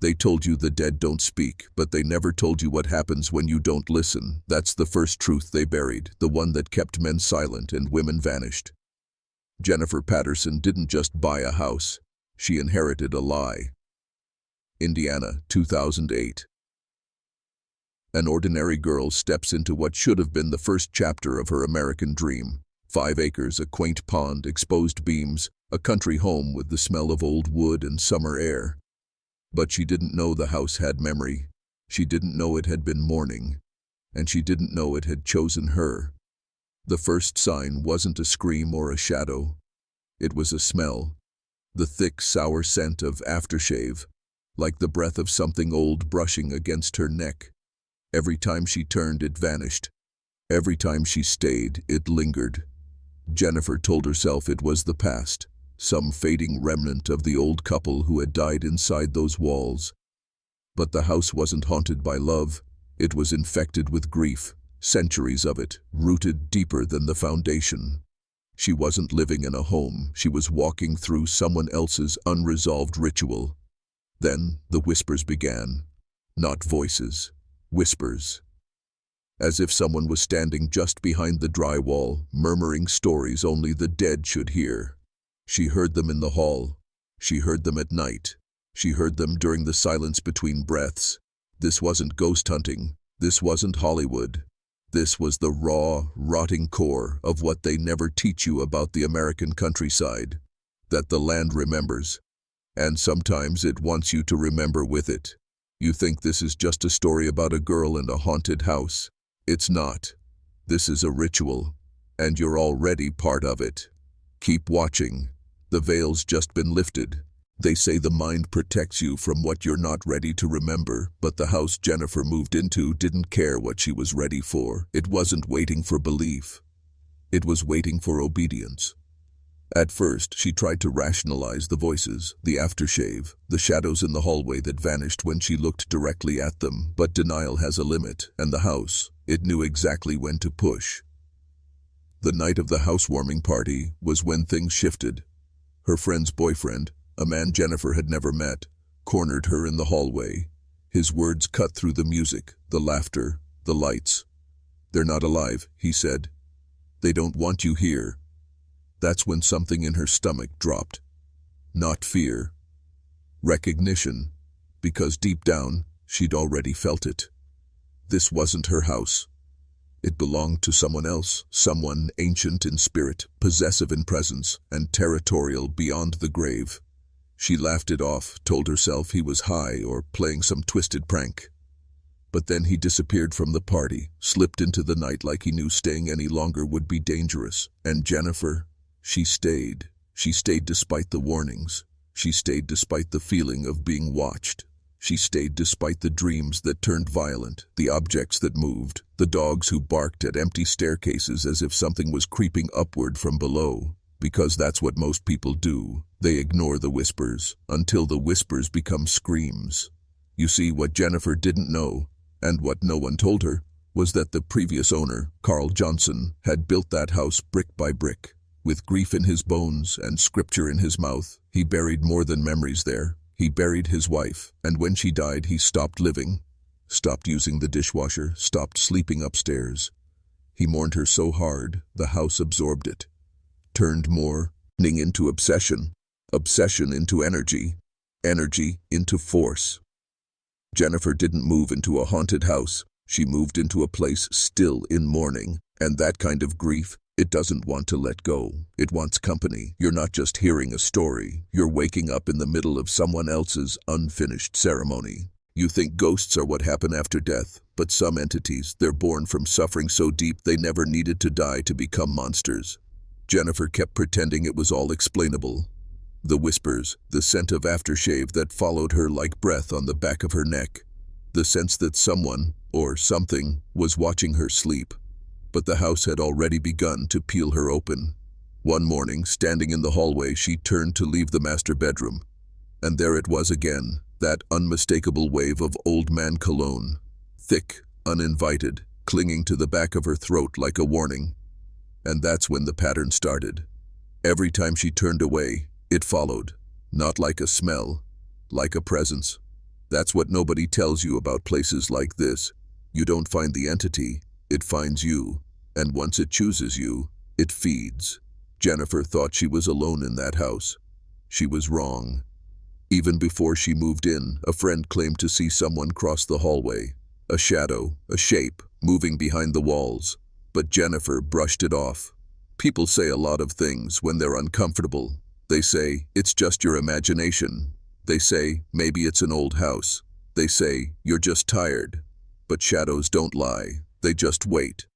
They told you the dead don't speak, but they never told you what happens when you don't listen. That's the first truth they buried, the one that kept men silent and women vanished. Jennifer Patterson didn't just buy a house. She inherited a lie. Indiana, 2008. An ordinary girl steps into what should have been the first chapter of her American dream. 5 acres, a quaint pond, exposed beams, a country home with the smell of old wood and summer air. But she didn't know the house had memory. She didn't know it had been mourning. And she didn't know it had chosen her. The first sign wasn't a scream or a shadow. It was a smell. The thick, sour scent of aftershave, like the breath of something old brushing against her neck. Every time she turned, it vanished. Every time she stayed, it lingered. Jennifer told herself it was the past, some fading remnant of the old couple who had died inside those walls. But the house wasn't haunted by love. It was infected with grief, centuries of it, rooted deeper than the foundation. She wasn't living in a home. She was walking through someone else's unresolved ritual. Then the whispers began. Not voices, whispers. As if someone was standing just behind the drywall, murmuring stories only the dead should hear. She heard them in the hall. She heard them at night. She heard them during the silence between breaths. This wasn't ghost hunting. This wasn't Hollywood. This was the raw, rotting core of what they never teach you about the American countryside. That the land remembers. And sometimes it wants you to remember with it. You think this is just a story about a girl and a haunted house. It's not. This is a ritual. And you're already part of it. Keep watching. The veil's just been lifted. They say the mind protects you from what you're not ready to remember, but the house Jennifer moved into didn't care what she was ready for. It wasn't waiting for belief. It was waiting for obedience. At first, she tried to rationalize the voices, the aftershave, the shadows in the hallway that vanished when she looked directly at them, but denial has a limit, and the house, it knew exactly when to push. The night of the housewarming party was when things shifted. Her friend's boyfriend, a man Jennifer had never met, cornered her in the hallway. His words cut through the music, the laughter, the lights. "They're not alive," he said. "They don't want you here." That's when something in her stomach dropped. Not fear. Recognition. Because deep down, she'd already felt it. This wasn't her house. It belonged to someone else, someone ancient in spirit, possessive in presence, and territorial beyond the grave. She laughed it off, told herself he was high or playing some twisted prank. But then he disappeared from the party, slipped into the night like he knew staying any longer would be dangerous. And Jennifer, she stayed. She stayed despite the warnings. She stayed despite the feeling of being watched. She stayed despite the dreams that turned violent, the objects that moved, the dogs who barked at empty staircases as if something was creeping upward from below. Because that's what most people do. They ignore the whispers, until the whispers become screams. You see, what Jennifer didn't know, and what no one told her, was that the previous owner, Carl Johnson, had built that house brick by brick. With grief in his bones and scripture in his mouth, he buried more than memories there. He buried his wife, and when she died, he stopped living, stopped using the dishwasher, stopped sleeping upstairs. He mourned her so hard, the house absorbed it. Turned mourning into obsession, obsession into energy, energy into force. Jennifer didn't move into a haunted house. She moved into a place still in mourning, and that kind of grief, it doesn't want to let go. It wants company. You're not just hearing a story. You're waking up in the middle of someone else's unfinished ceremony. You think ghosts are what happen after death, but some entities, they're born from suffering so deep they never needed to die to become monsters. Jennifer kept pretending it was all explainable. The whispers, the scent of aftershave that followed her like breath on the back of her neck. The sense that someone, or something, was watching her sleep. But the house had already begun to peel her open. One morning, standing in the hallway, she turned to leave the master bedroom. And there it was again, that unmistakable wave of old man cologne. Thick, uninvited, clinging to the back of her throat like a warning. And that's when the pattern started. Every time she turned away, it followed. Not like a smell, like a presence. That's what nobody tells you about places like this. You don't find the entity, it finds you. And once it chooses you, it feeds. Jennifer thought she was alone in that house. She was wrong. Even before she moved in, a friend claimed to see someone cross the hallway. A shadow, a shape, moving behind the walls. But Jennifer brushed it off. People say a lot of things when they're uncomfortable. They say, it's just your imagination. They say, maybe it's an old house. They say, you're just tired. But shadows don't lie, they just wait.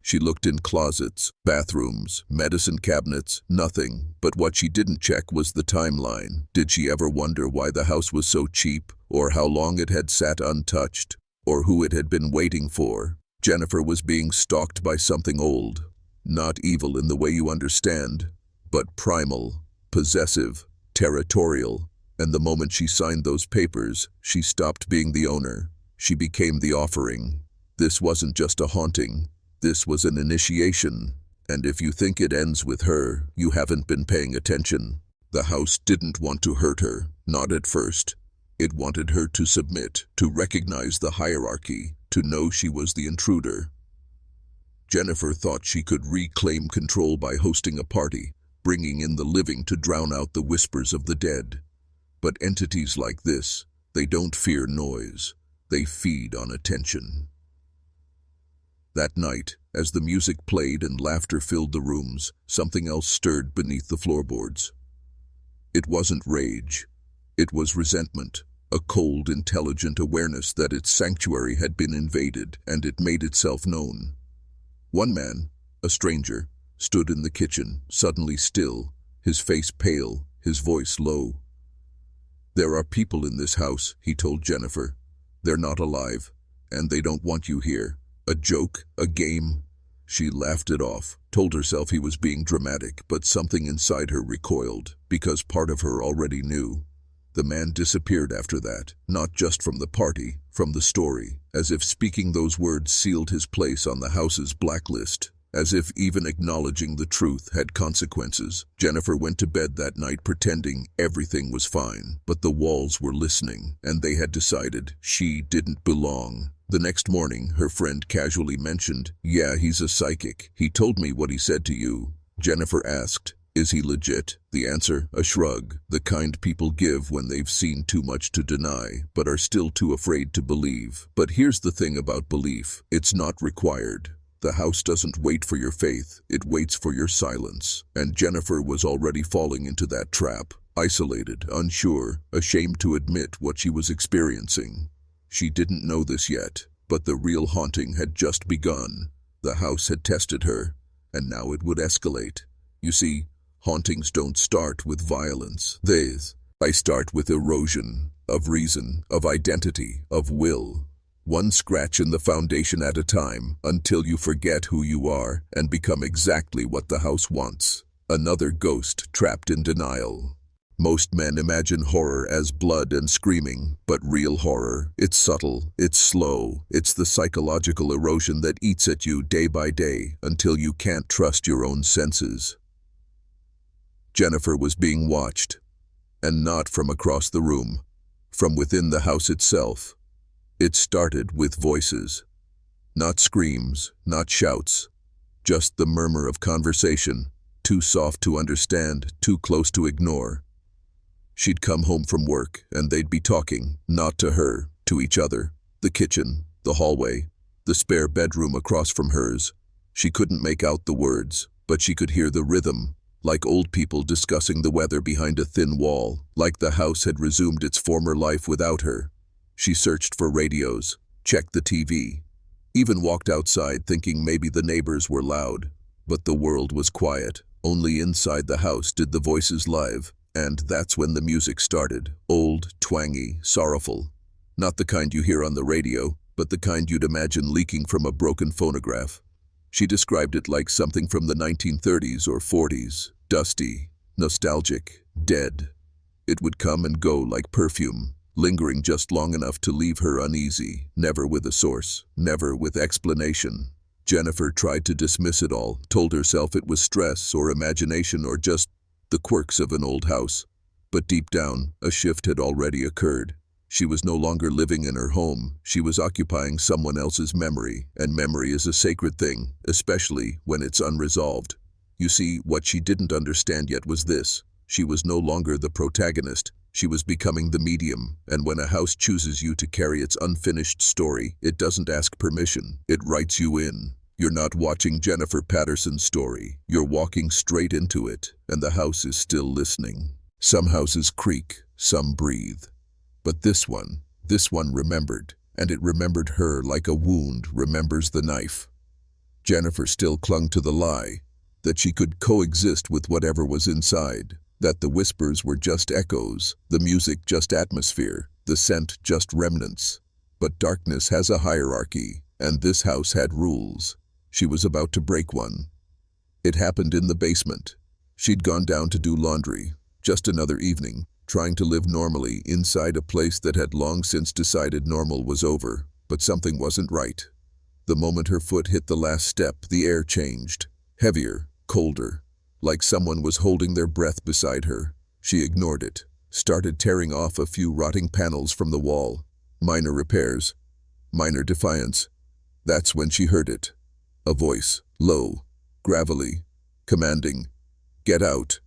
She looked in closets, bathrooms, medicine cabinets, nothing. But what she didn't check was the timeline. Did she ever wonder why the house was so cheap, or how long it had sat untouched, or who it had been waiting for? Jennifer was being stalked by something old. Not evil in the way you understand, but primal, possessive, territorial. And the moment she signed those papers, she stopped being the owner. She became the offering. This wasn't just a haunting. This was an initiation. And if you think it ends with her, you haven't been paying attention. The house didn't want to hurt her, not at first. It wanted her to submit, to recognize the hierarchy, to know she was the intruder. Jennifer thought she could reclaim control by hosting a party, bringing in the living to drown out the whispers of the dead. But entities like this, they don't fear noise. They feed on attention. That night, as the music played and laughter filled the rooms, something else stirred beneath the floorboards. It wasn't rage. It was resentment, a cold, intelligent awareness that its sanctuary had been invaded, and it made itself known. One man, a stranger, stood in the kitchen, suddenly still, his face pale, his voice low. "There are people in this house," he told Jennifer. "They're not alive, and they don't want you here. A joke, a game." She laughed it off, told herself he was being dramatic, but something inside her recoiled, because part of her already knew. The man disappeared after that, not just from the party, from the story, as if speaking those words sealed his place on the house's blacklist, as if even acknowledging the truth had consequences. Jennifer went to bed that night pretending everything was fine, but the walls were listening, and they had decided she didn't belong. The next morning, her friend casually mentioned, "Yeah, he's a psychic. He told me what he said to you." Jennifer asked, "Is he legit?" The answer, a shrug, the kind people give when they've seen too much to deny, but are still too afraid to believe. But here's the thing about belief. It's not required. The house doesn't wait for your faith, it waits for your silence. And Jennifer was already falling into that trap, isolated, unsure, ashamed to admit what she was experiencing. She didn't know this yet, but the real haunting had just begun. The house had tested her, and now it would escalate. You see, hauntings don't start with violence. They start with erosion, of reason, of identity, of will. One scratch in the foundation at a time, until you forget who you are and become exactly what the house wants. Another ghost trapped in denial. Most men imagine horror as blood and screaming, but real horror, it's subtle, it's slow, it's the psychological erosion that eats at you day by day until you can't trust your own senses. Jennifer was being watched, and not from across the room, from within the house itself. It started with voices. Not screams, not shouts, just the murmur of conversation, too soft to understand, too close to ignore. She'd come home from work, and they'd be talking, not to her, to each other. The kitchen, the hallway, the spare bedroom across from hers. She couldn't make out the words, but she could hear the rhythm, like old people discussing the weather behind a thin wall, like the house had resumed its former life without her. She searched for radios, checked the TV, even walked outside thinking maybe the neighbors were loud. But the world was quiet. Only inside the house did the voices live. And that's when the music started. Old, twangy, sorrowful. Not the kind you hear on the radio, but the kind you'd imagine leaking from a broken phonograph. She described it like something from the 1930s or 40s. Dusty, nostalgic, dead. It would come and go like perfume, lingering just long enough to leave her uneasy, never with a source, never with explanation. Jennifer tried to dismiss it all, told herself it was stress or imagination or just the quirks of an old house. But deep down, a shift had already occurred. She was no longer living in her home, she was occupying someone else's memory, and memory is a sacred thing, especially when it's unresolved. You see, what she didn't understand yet was this: she was no longer the protagonist, she was becoming the medium, and when a house chooses you to carry its unfinished story, it doesn't ask permission, it writes you in. You're not watching Jennifer Patterson's story, you're walking straight into it, and the house is still listening. Some houses creak, some breathe. But this one remembered, and it remembered her like a wound remembers the knife. Jennifer still clung to the lie, that she could coexist with whatever was inside, that the whispers were just echoes, the music just atmosphere, the scent just remnants. But darkness has a hierarchy, and this house had rules. She was about to break one. It happened in the basement. She'd gone down to do laundry, just another evening, trying to live normally inside a place that had long since decided normal was over, but something wasn't right. The moment her foot hit the last step, the air changed. Heavier, colder, like someone was holding their breath beside her. She ignored it, started tearing off a few rotting panels from the wall. Minor repairs, minor defiance. That's when she heard it. A voice, low, gravelly, commanding, "Get out."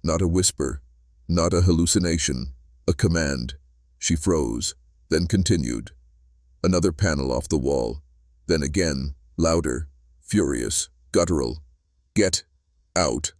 Not a whisper, not a hallucination, a command. She froze, then continued. Another panel off the wall, then again, louder, furious, guttural. "Get out."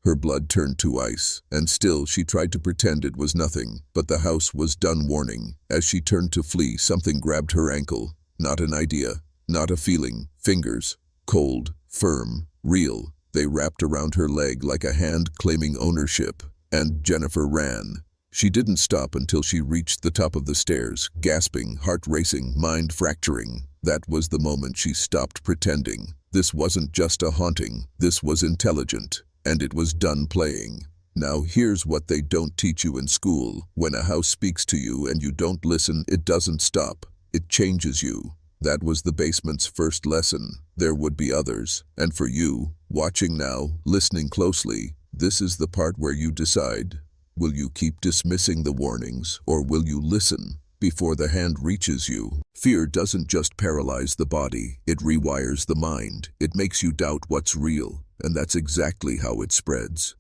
Her blood turned to ice, and still she tried to pretend it was nothing, but the house was done warning. As she turned to flee, something grabbed her ankle. Not an idea, not a feeling. Fingers, cold, firm, real. They wrapped around her leg like a hand claiming ownership, and Jennifer ran. She didn't stop until she reached the top of the stairs, gasping, heart racing, mind fracturing. That was the moment she stopped pretending. This wasn't just a haunting, this was intelligent, and it was done playing. Now here's what they don't teach you in school. When a house speaks to you and you don't listen, it doesn't stop, it changes you. That was the basement's first lesson. There would be others. And for you, watching now, listening closely, this is the part where you decide. Will you keep dismissing the warnings, or will you listen before the hand reaches you? Fear doesn't just paralyze the body, it rewires the mind. It makes you doubt what's real, and that's exactly how it spreads.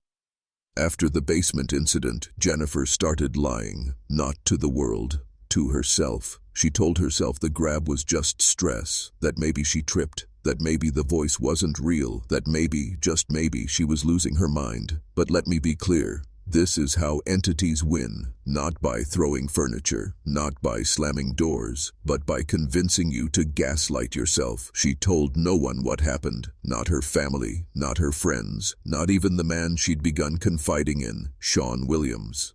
After the basement incident, Jennifer started lying, not to the world, to herself. She told herself the grab was just stress, that maybe she tripped, that maybe the voice wasn't real, that maybe, just maybe, she was losing her mind. But let me be clear. This is how entities win, not by throwing furniture, not by slamming doors, but by convincing you to gaslight yourself. She told no one what happened, not her family, not her friends, not even the man she'd begun confiding in, Sean Williams.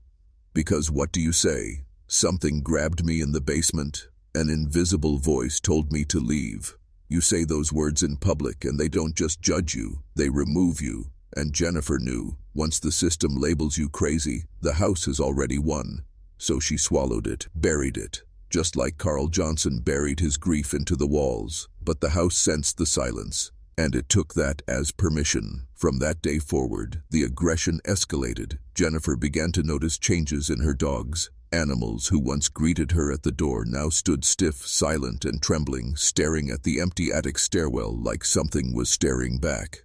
Because what do you say? Something grabbed me in the basement. An invisible voice told me to leave. You say those words in public and they don't just judge you, they remove you. And Jennifer knew, once the system labels you crazy, the house has already won. So she swallowed it, buried it, just like Carl Johnson buried his grief into the walls. But the house sensed the silence, and it took that as permission. From that day forward, the aggression escalated. Jennifer began to notice changes in her dogs. Animals who once greeted her at the door now stood stiff, silent, and trembling, staring at the empty attic stairwell like something was staring back.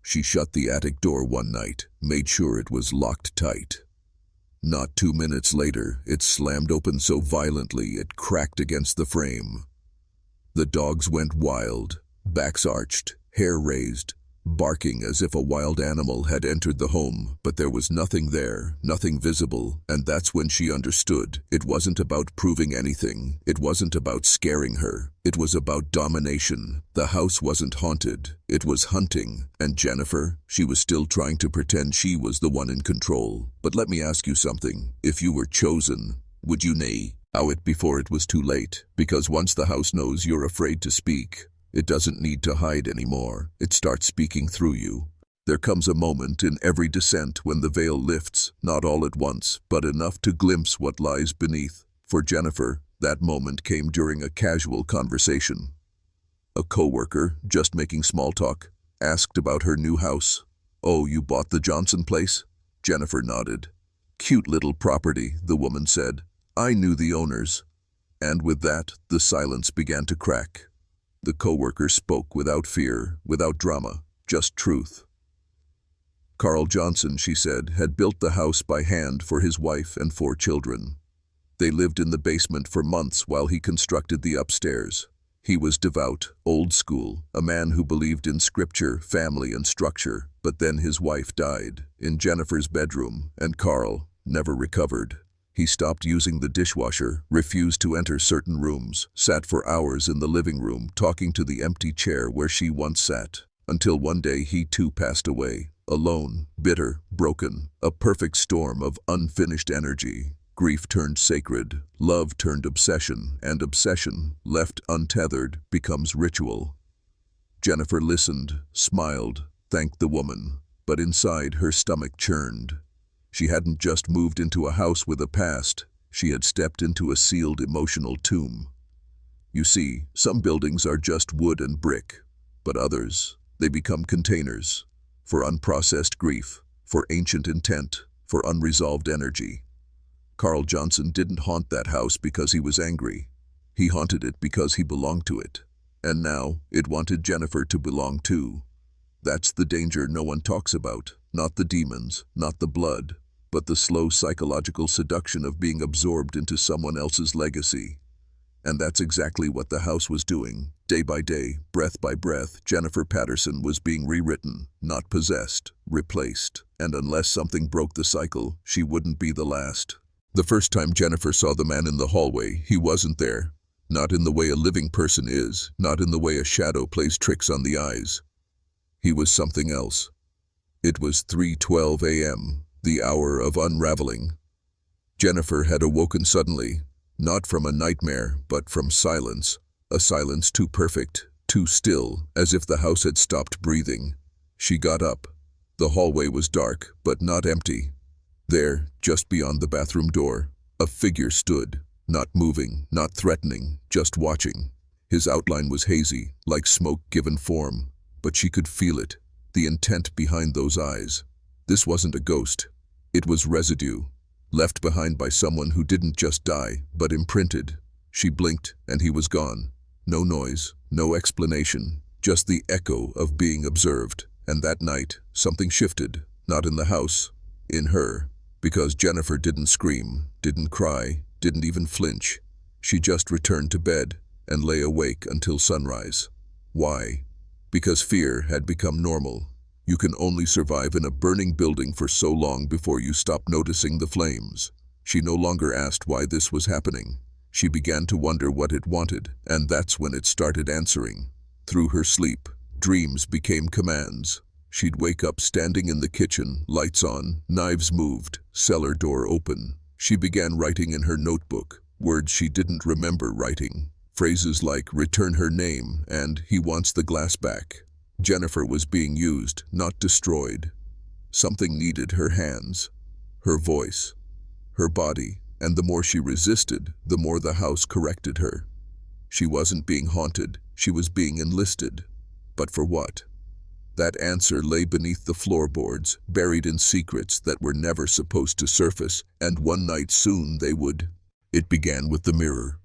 She shut the attic door one night, made sure it was locked tight. Not 2 minutes later, it slammed open so violently it cracked against the frame. The dogs went wild, backs arched, hair raised, barking as if a wild animal had entered the home, but there was nothing there, nothing visible, and that's when she understood. It wasn't about proving anything, it wasn't about scaring her, it was about domination. The house wasn't haunted, it was hunting, and Jennifer, she was still trying to pretend she was the one in control. But let me ask you something, if you were chosen, would you ow it before it was too late? Because once the house knows you're afraid to speak, it doesn't need to hide anymore. It starts speaking through you. There comes a moment in every descent when the veil lifts, not all at once, but enough to glimpse what lies beneath. For Jennifer, that moment came during a casual conversation. A coworker, just making small talk, asked about her new house. "Oh, you bought the Johnson place?" Jennifer nodded. "Cute little property," the woman said. I knew the owners. And with that, the silence began to crack. The coworker spoke without fear, without drama, just truth. Carl Johnson, she said, had built the house by hand for his wife and 4 children. They lived in the basement for months while he constructed the upstairs. He was devout, old school, a man who believed in scripture, family, and structure. But then his wife died in Jennifer's bedroom, and Carl never recovered. He stopped using the dishwasher, refused to enter certain rooms, sat for hours in the living room talking to the empty chair where she once sat, until one day he too passed away, alone, bitter, broken, a perfect storm of unfinished energy. Grief turned sacred, love turned obsession, and obsession, left untethered, becomes ritual. Jennifer listened, smiled, thanked the woman, but inside her stomach churned. She hadn't just moved into a house with a past, she had stepped into a sealed emotional tomb. You see, some buildings are just wood and brick, but others, they become containers for unprocessed grief, for ancient intent, for unresolved energy. Carl Johnson didn't haunt that house because he was angry. He haunted it because he belonged to it. And now, it wanted Jennifer to belong too. That's the danger no one talks about, not the demons, not the blood, but the slow psychological seduction of being absorbed into someone else's legacy. And that's exactly what the house was doing. Day by day, breath by breath, Jennifer Patterson was being rewritten, not possessed, replaced. And unless something broke the cycle, she wouldn't be the last. The first time Jennifer saw the man in the hallway, he wasn't there. Not in the way a living person is, not in the way a shadow plays tricks on the eyes. He was something else. It was 3:12 a.m., the hour of unraveling. Jennifer had awoken suddenly, not from a nightmare, but from silence. A silence too perfect, too still, as if the house had stopped breathing. She got up. The hallway was dark, but not empty. There, just beyond the bathroom door, a figure stood, not moving, not threatening, just watching. His outline was hazy, like smoke given form, but she could feel it, the intent behind those eyes. This wasn't a ghost. It was residue, left behind by someone who didn't just die, but imprinted. She blinked, and he was gone. No noise, no explanation, just the echo of being observed. And that night, something shifted, not in the house, in her. Because Jennifer didn't scream, didn't cry, didn't even flinch. She just returned to bed and lay awake until sunrise. Why? Because fear had become normal. You can only survive in a burning building for so long before you stop noticing the flames. She no longer asked why this was happening. She began to wonder what it wanted, and that's when it started answering. Through her sleep, dreams became commands. She'd wake up standing in the kitchen, lights on, knives moved, cellar door open. She began writing in her notebook, words she didn't remember writing. Phrases like, return her name, and he wants the glass back. Jennifer was being used, not destroyed. Something needed her hands, her voice, her body, and the more she resisted, the more the house corrected her. She wasn't being haunted, she was being enlisted. But for what? That answer lay beneath the floorboards, buried in secrets that were never supposed to surface, and one night soon they would. It began with the mirror.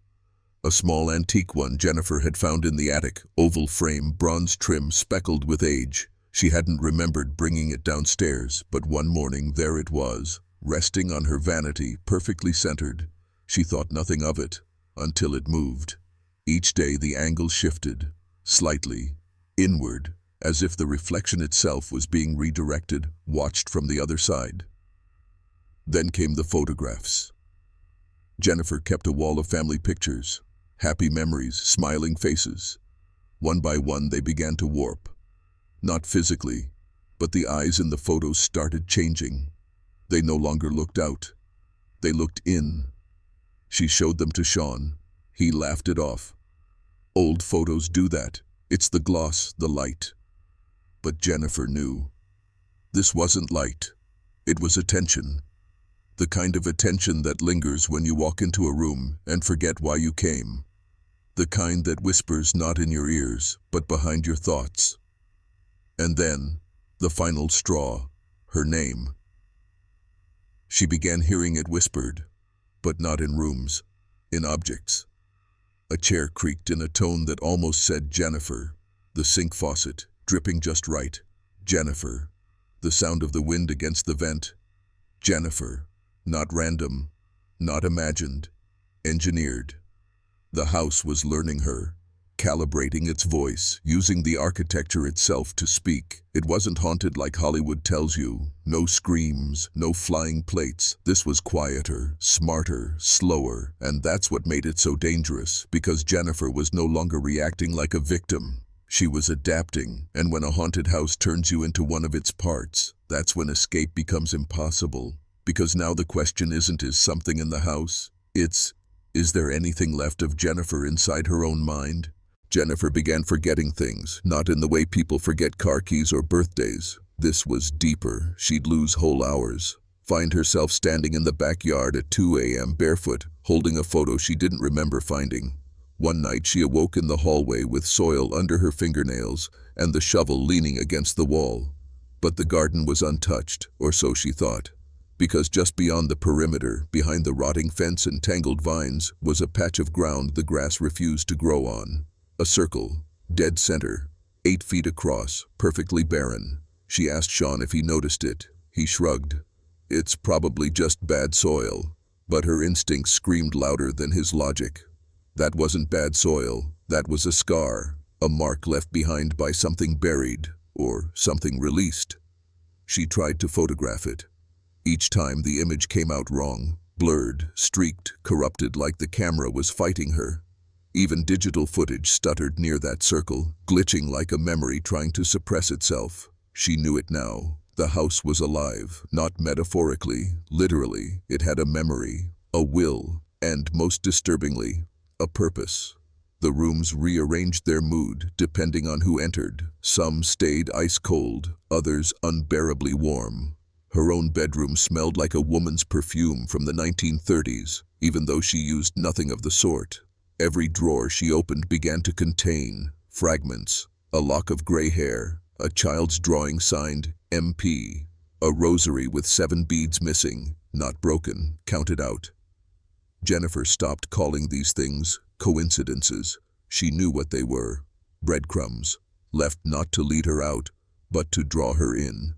A small antique one Jennifer had found in the attic, oval frame, bronze trim, speckled with age. She hadn't remembered bringing it downstairs, but one morning there it was, resting on her vanity, perfectly centered. She thought nothing of it, until it moved. Each day the angle shifted, slightly, inward, as if the reflection itself was being redirected, watched from the other side. Then came the photographs. Jennifer kept a wall of family pictures, happy memories, smiling faces. One by one they began to warp. Not physically, but the eyes in the photos started changing. They no longer looked out. They looked in. She showed them to Sean. He laughed it off. Old photos do that. It's the gloss, the light. But Jennifer knew. This wasn't light. It was attention. The kind of attention that lingers when you walk into a room and forget why you came. The kind that whispers not in your ears, but behind your thoughts. And then, the final straw, her name. She began hearing it whispered. but not in rooms, in objects. A chair creaked in a tone that almost said Jennifer. The sink faucet, dripping just right. Jennifer. The sound of the wind against the vent. Jennifer. Not random, not imagined, engineered. The house was learning her, calibrating its voice, using the architecture itself to speak. It wasn't haunted like Hollywood tells you. No screams, no flying plates. This was quieter, smarter, slower, and that's what made it so dangerous, because Jennifer was no longer reacting like a victim. She was adapting, and when a haunted house turns you into one of its parts, that's when escape becomes impossible. Because now the question isn't, is something in the house? It's, is there anything left of Jennifer inside her own mind? Jennifer began forgetting things, not in the way people forget car keys or birthdays. This was deeper. She'd lose whole hours. Find herself standing in the backyard at 2 a.m. barefoot, holding a photo she didn't remember finding. One night she awoke in the hallway with soil under her fingernails and the shovel leaning against the wall. But the garden was untouched, or so she thought. Because just beyond the perimeter, behind the rotting fence and tangled vines, was a patch of ground the grass refused to grow on. A circle, dead center, 8 feet across, perfectly barren. She asked Sean if he noticed it. He shrugged. It's probably just bad soil. But her instincts screamed louder than his logic. That wasn't bad soil. That was a scar, a mark left behind by something buried, or something released. She tried to photograph it. Each time the image came out wrong, blurred, streaked, corrupted, like the camera was fighting her. Even digital footage stuttered near that circle, glitching like a memory trying to suppress itself. She knew it now. The house was alive, not metaphorically, literally. It had a memory, a will, and, most disturbingly, a purpose. The rooms rearranged their mood depending on who entered. Some stayed ice cold, others unbearably warm. Her own bedroom smelled like a woman's perfume from the 1930s, even though she used nothing of the sort. Every drawer she opened began to contain fragments, a lock of gray hair, a child's drawing signed MP, a rosary with 7 beads missing, not broken, counted out. Jennifer stopped calling these things coincidences. She knew what they were: breadcrumbs, left not to lead her out, but to draw her in.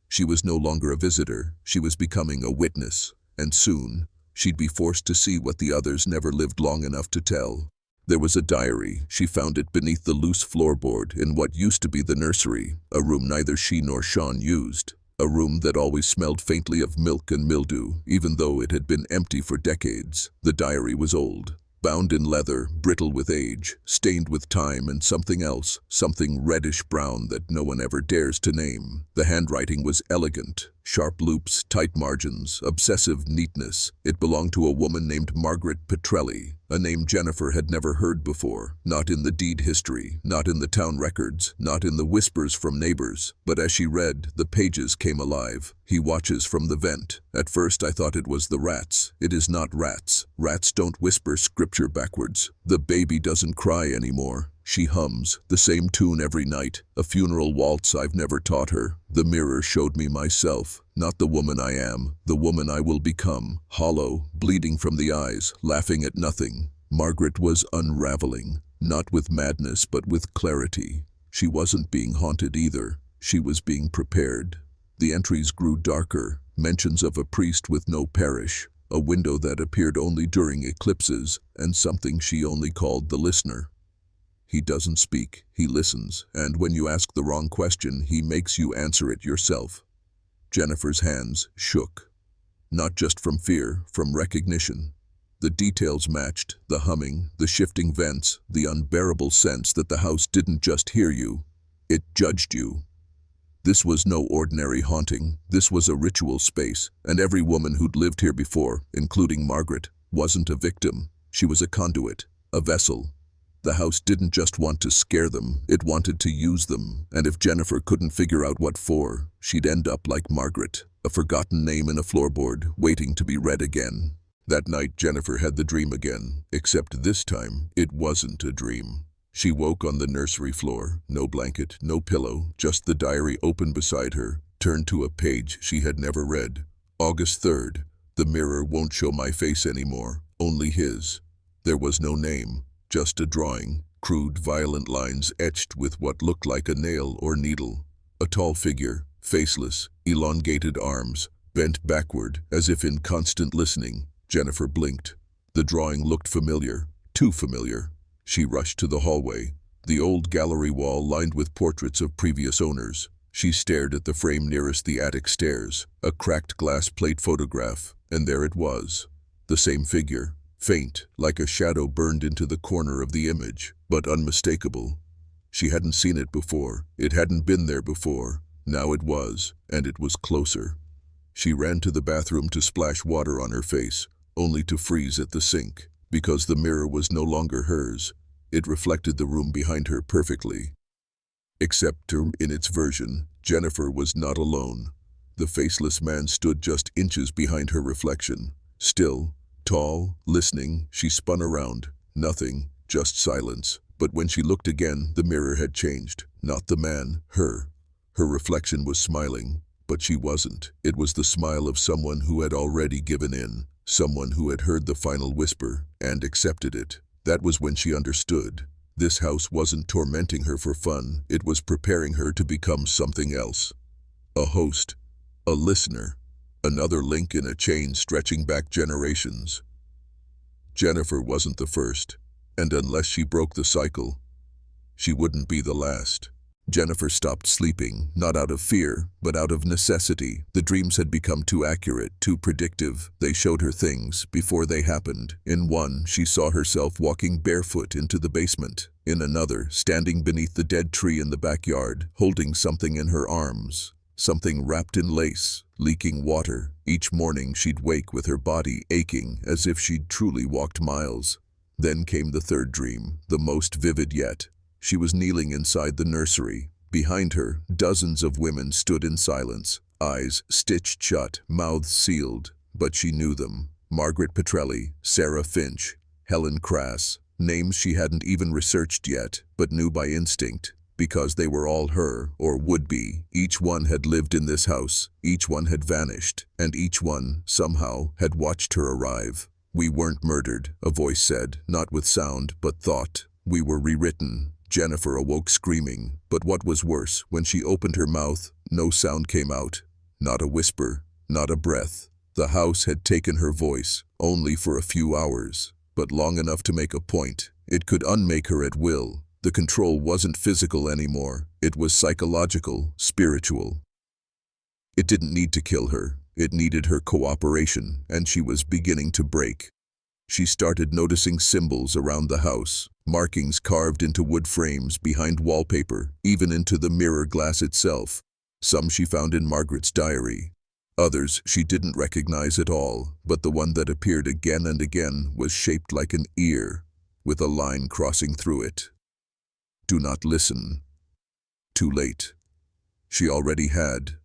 She was no longer a visitor, she was becoming a witness, and soon, she'd be forced to see what the others never lived long enough to tell. There was a diary. She found it beneath the loose floorboard in what used to be the nursery, a room neither she nor Sean used. A room that always smelled faintly of milk and mildew, even though it had been empty for decades. The diary was old, bound in leather, brittle with age, stained with time and something else, something reddish-brown that no one ever dares to name. The handwriting was elegant, sharp loops, tight margins, obsessive neatness. It belonged to a woman named Margaret Petrelli, a name Jennifer had never heard before, not in the deed history, not in the town records, not in the whispers from neighbors. But as she read, the pages came alive. He watches from the vent. At first I thought it was the rats. It is not rats. Rats don't whisper scripture backwards. The baby doesn't cry anymore. She hums, the same tune every night, a funeral waltz I've never taught her. The mirror showed me myself, not the woman I am, the woman I will become, hollow, bleeding from the eyes, laughing at nothing. Margaret was unraveling, not with madness but with clarity. She wasn't being haunted either. She was being prepared. The entries grew darker, mentions of a priest with no parish, a window that appeared only during eclipses, and something she only called the listener. He doesn't speak, he listens, and when you ask the wrong question, he makes you answer it yourself. Jennifer's hands shook. Not just from fear, from recognition. The details matched, the humming, the shifting vents, the unbearable sense that the house didn't just hear you, it judged you. This was no ordinary haunting, this was a ritual space, and every woman who'd lived here before, including Margaret, wasn't a victim. She was a conduit, a vessel. The house didn't just want to scare them, it wanted to use them, and if Jennifer couldn't figure out what for, she'd end up like Margaret, a forgotten name in a floorboard, waiting to be read again. That night Jennifer had the dream again, except this time, it wasn't a dream. She woke on the nursery floor, no blanket, no pillow, just the diary open beside her, turned to a page she had never read. August 3rd, The mirror won't show my face anymore, only his. There was no name, just a drawing, crude, violent lines etched with what looked like a nail or needle. A tall figure, faceless, elongated arms, bent backward as if in constant listening. Jennifer blinked. The drawing looked familiar, too familiar. She rushed to the hallway, the old gallery wall lined with portraits of previous owners. She stared at the frame nearest the attic stairs, a cracked glass plate photograph, and there it was. The same figure, faint, like a shadow burned into the corner of the image, but unmistakable. She hadn't seen it before, it hadn't been there before. Now it was, and it was closer. She ran to the bathroom to splash water on her face, only to freeze at the sink, because the mirror was no longer hers. It reflected the room behind her perfectly. Except in its version, Jennifer was not alone. The faceless man stood just inches behind her reflection. Still, tall, listening, she spun around. Nothing, just silence. But when she looked again, the mirror had changed. Not the man, her. Her reflection was smiling, but she wasn't. It was the smile of someone who had already given in, someone who had heard the final whisper and accepted it. That was when she understood. This house wasn't tormenting her for fun, it was preparing her to become something else. A host, a listener, another link in a chain stretching back generations. Jennifer wasn't the first, and unless she broke the cycle, she wouldn't be the last. Jennifer stopped sleeping, not out of fear, but out of necessity. The dreams had become too accurate, too predictive. They showed her things before they happened. In one, she saw herself walking barefoot into the basement. In another, standing beneath the dead tree in the backyard, holding something in her arms. Something wrapped in lace, leaking water. Each morning she'd wake with her body aching as if she'd truly walked miles. Then came the third dream, the most vivid yet. She was kneeling inside the nursery. Behind her, dozens of women stood in silence, eyes stitched shut, mouths sealed. But she knew them. Margaret Petrelli, Sarah Finch, Helen Crass. Names she hadn't even researched yet, but knew by instinct, because they were all her, or would be. Each one had lived in this house, each one had vanished, and each one, somehow, had watched her arrive. "We weren't murdered," a voice said, not with sound, but thought. "We were rewritten." Jennifer awoke screaming, but what was worse, when she opened her mouth, no sound came out. Not a whisper, not a breath. The house had taken her voice, only for a few hours, but long enough to make a point. It could unmake her at will. The control wasn't physical anymore, it was psychological, spiritual. It didn't need to kill her, it needed her cooperation, and she was beginning to break. She started noticing symbols around the house, markings carved into wood frames, behind wallpaper, even into the mirror glass itself. Some she found in Margaret's diary. Others she didn't recognize at all, but the one that appeared again and again was shaped like an ear, with a line crossing through it. "Do not listen." Too late. She already had.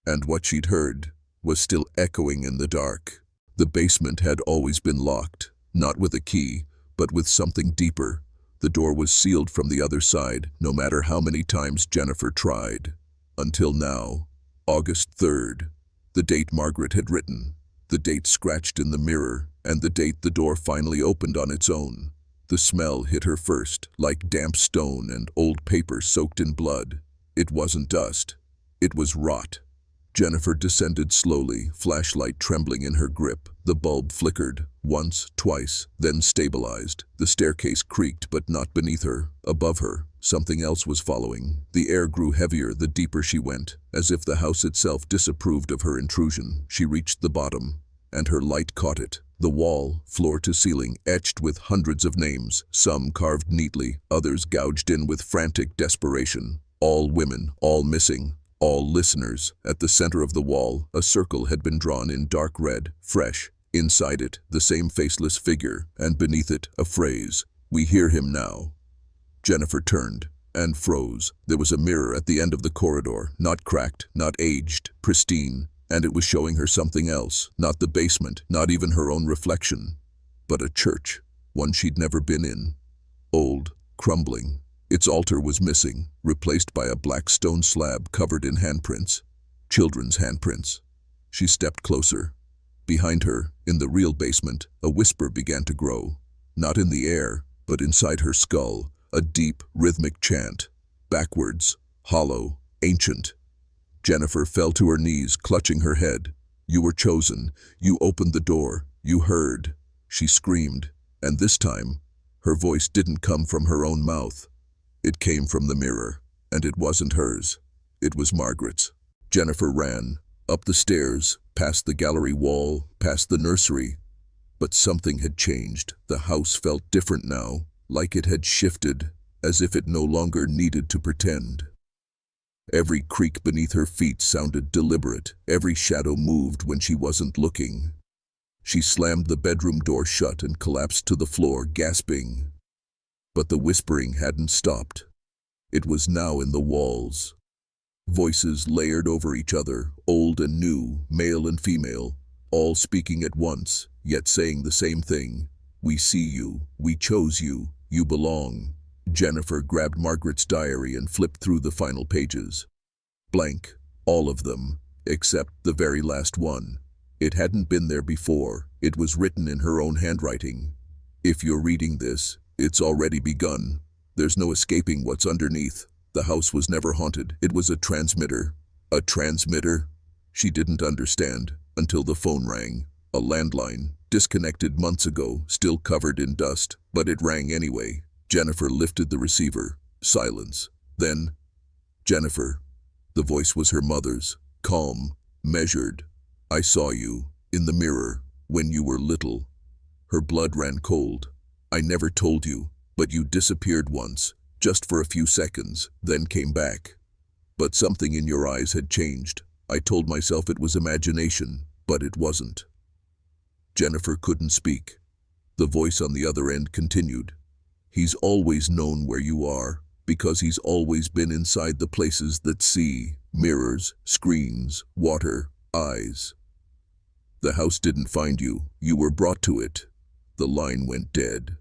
And what she'd heard was still echoing in the dark. The basement had always been locked, not with a key, but with something deeper. The door was sealed from the other side, no matter how many times Jennifer tried. Until now, August 3rd, the date Margaret had written, the date scratched in the mirror, and the date the door finally opened on its own. The smell hit her first, like damp stone and old paper soaked in blood. It wasn't dust. It was rot. Jennifer descended slowly, flashlight trembling in her grip. The bulb flickered, once, twice, then stabilized. The staircase creaked, but not beneath her. Above her, something else was following. The air grew heavier the deeper she went, as if the house itself disapproved of her intrusion. She reached the bottom, and her light caught it. The wall, floor to ceiling, etched with hundreds of names, some carved neatly, others gouged in with frantic desperation. All women, all missing, all listeners. At the center of the wall, a circle had been drawn in dark red, fresh. Inside it, the same faceless figure, and beneath it, a phrase, "We hear him now." Jennifer turned and froze. There was a mirror at the end of the corridor, not cracked, not aged, pristine, and it was showing her something else. Not the basement, not even her own reflection, but a church, one she'd never been in. Old, crumbling. Its altar was missing, replaced by a black stone slab covered in handprints. Children's handprints. She stepped closer. Behind her, in the real basement, a whisper began to grow. Not in the air, but inside her skull, a deep, rhythmic chant. Backwards, hollow, ancient. Jennifer fell to her knees, clutching her head. You were chosen. You opened the door. You heard. She screamed, and this time, her voice didn't come from her own mouth. It came from the mirror, and it wasn't hers. It was Margaret's. Jennifer ran, up the stairs, past the gallery wall, past the nursery. But something had changed. The house felt different now, like it had shifted, as if it no longer needed to pretend. Every creak beneath her feet sounded deliberate. Every shadow moved when she wasn't looking. She slammed the bedroom door shut and collapsed to the floor, gasping. But the whispering hadn't stopped. It was now in the walls. Voices layered over each other, old and new, male and female, all speaking at once, yet saying the same thing. We see you. We chose you. You belong. Jennifer grabbed Margaret's diary and flipped through the final pages. Blank, all of them, except the very last one. It hadn't been there before. It was written in her own handwriting. If you're reading this, it's already begun. There's no escaping what's underneath. The house was never haunted. It was a transmitter. A transmitter? She didn't understand until the phone rang. A landline, disconnected months ago, still covered in dust, but it rang anyway. Jennifer lifted the receiver. Silence. Then, Jennifer. The voice was her mother's, calm, measured. I saw you, in the mirror, when you were little. Her blood ran cold. I never told you, but you disappeared once, just for a few seconds, then came back. But something in your eyes had changed. I told myself it was imagination, but it wasn't. Jennifer couldn't speak. The voice on the other end continued. He's always known where you are, because he's always been inside the places that see, mirrors, screens, water, eyes. The house didn't find you. You were brought to it. The line went dead.